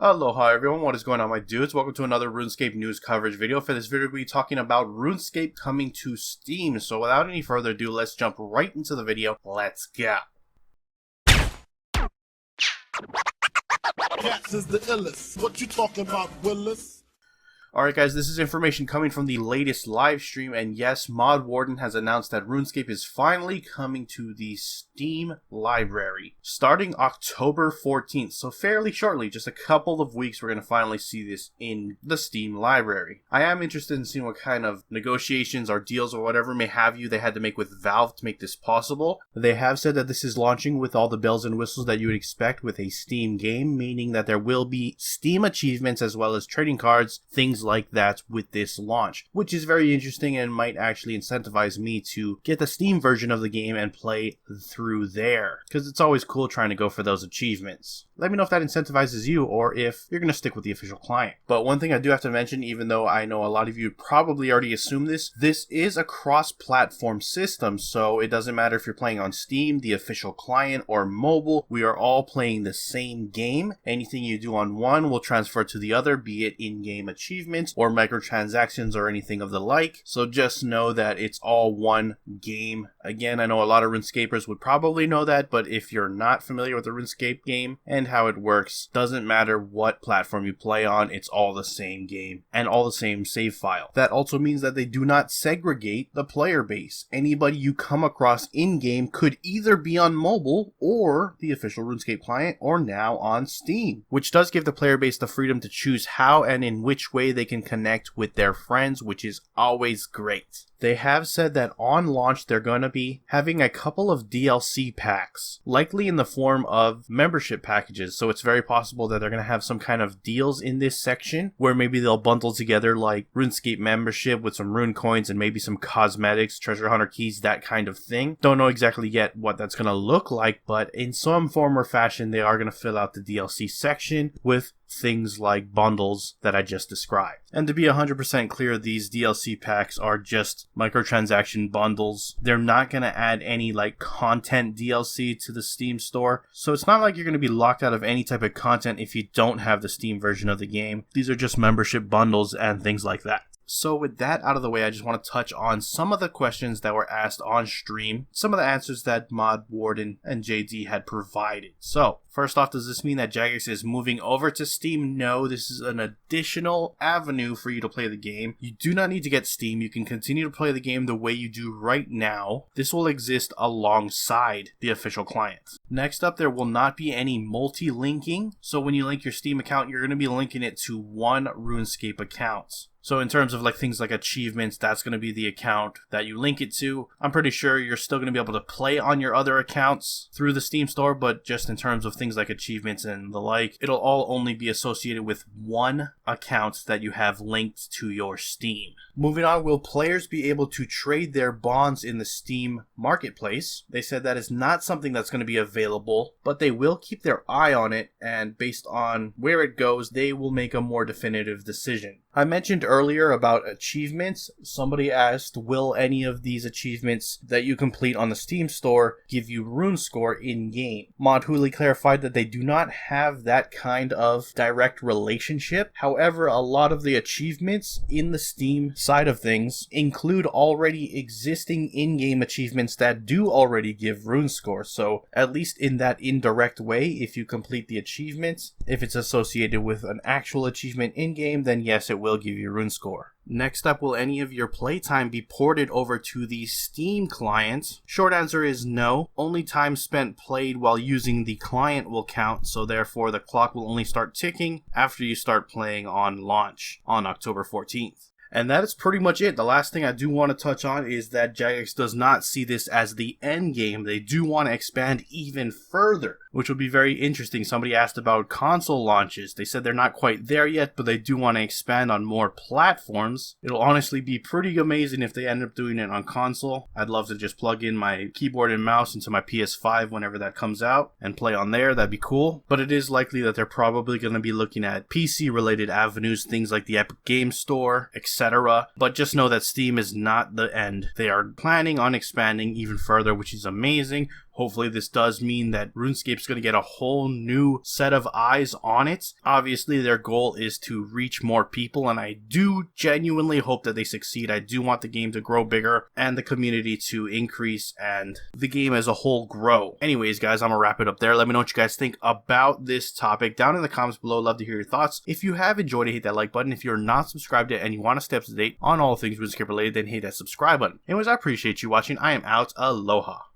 Aloha everyone, what is going on my dudes? Welcome to another RuneScape news coverage video. For this video we'll be talking about RuneScape coming to Steam. So without any further ado, let's jump right into the video. Let's go. Cats is the illest. What you talking about, Willis? Alright guys, this is information coming from the latest live stream, and yes, Warden has announced that RuneScape is finally coming to the Steam library starting October 14th, so fairly shortly, just a couple of weeks we're going to finally see this in the Steam library. I am interested in seeing what kind of negotiations or deals or whatever may have you they had to make with Valve to make this possible. They have said that this is launching with all the bells and whistles that you would expect with a Steam game, meaning that there will be Steam achievements as well as trading cards, things like that with this launch, which is very interesting and might actually incentivize me to get the Steam version of the game and play through there, because it's always cool trying to go for those achievements. Let me know if that incentivizes you or if you're going to stick with the official client. But one thing I do have to mention, even though I know a lot of you probably already assume this is a cross-platform system, so it doesn't matter if you're playing on Steam, the official client, or mobile. We are all playing the same game. Anything you do on one will transfer to the other, be it in-game achievements or microtransactions or anything of the like. So just know that it's all one game. Again, I know a lot of RuneScapers would probably know that, but if you're not familiar with the RuneScape game and how it works, doesn't matter what platform you play on, it's all the same game and all the same save file. That also means that they do not segregate the player base. Anybody you come across in-game could either be on mobile or the official RuneScape client or now on Steam, which does give the player base the freedom to choose how and in which way they can connect with their friends, which is always great. They have said that on launch they're going to be having a couple of DLC packs, likely in the form of membership packages, so it's very possible that they're going to have some kind of deals in this section where maybe they'll bundle together like RuneScape membership with some rune coins and maybe some cosmetics, treasure hunter keys, that kind of thing. Don't know exactly yet what that's going to look like, but in some form or fashion they are going to fill out the DLC section with things like bundles that I just described. And to be 100% clear, these DLC packs are just microtransaction bundles. They're not going to add any like content DLC to the Steam store, so it's not like you're going to be locked out of any type of content if you don't have the Steam version of the game. These are just membership bundles and things like that. So with that out of the way, I just want to touch on some of the questions that were asked on stream, some of the answers that Warden and JD had provided. So first off, does this mean that Jagex is moving over to Steam? No, this is an additional avenue for you to play the game. You do not need to get Steam. You can continue to play the game the way you do right now. This will exist alongside the official client. Next up, there will not be any multi-linking. So when you link your Steam account, you're going to be linking it to one RuneScape account. So in terms of like things like achievements, that's going to be the account that you link it to. I'm pretty sure you're still going to be able to play on your other accounts through the Steam store, but just in terms of things like achievements and the like, it'll all only be associated with one account that you have linked to your Steam. Moving on, will players be able to trade their bonds in the Steam marketplace? They said that is not something that's going to be available, but they will keep their eye on it, and based on where it goes, they will make a more definitive decision. I mentioned earlier about achievements. Somebody asked, will any of these achievements that you complete on the Steam store give you rune score in-game? Mod Hooley clarified that they do not have that kind of direct relationship. However, a lot of the achievements in the Steam side of things include already existing in-game achievements that do already give rune score. So at least in that indirect way, if you complete the achievements, if it's associated with an actual achievement in-game, then yes, it will give you rune score. Next up, will any of your playtime be ported over to the Steam client? Short answer is no. Only time spent played while using the client will count, so therefore the clock will only start ticking after you start playing on launch on October 14th. And that is pretty much it. The last thing I do want to touch on is that Jagex does not see this as the end game. They do want to expand even further, which would be very interesting. Somebody asked about console launches. They said they're not quite there yet, but they do want to expand on more platforms. It'll honestly be pretty amazing if they end up doing it on console. I'd love to just plug in my keyboard and mouse into my PS5 whenever that comes out and play on there. That'd be cool. But it is likely that they're probably going to be looking at PC-related avenues, things like the Epic Games Store, etc. But just know that Steam is not the end. They are planning on expanding even further, which is amazing. Hopefully this does mean that RuneScape's going to get a whole new set of eyes on it. Obviously their goal is to reach more people, and I do genuinely hope that they succeed. I do want the game to grow bigger and the community to increase and the game as a whole grow. Anyways guys, I'm gonna wrap it up there. Let me know what you guys think about this topic down in the comments below. Love to hear your thoughts. If you have enjoyed it, hit that like button. If you're not subscribed yet and you want to stay up to date on all things RuneScape related, then hit that subscribe button. Anyways, I appreciate you watching. I am out. Aloha.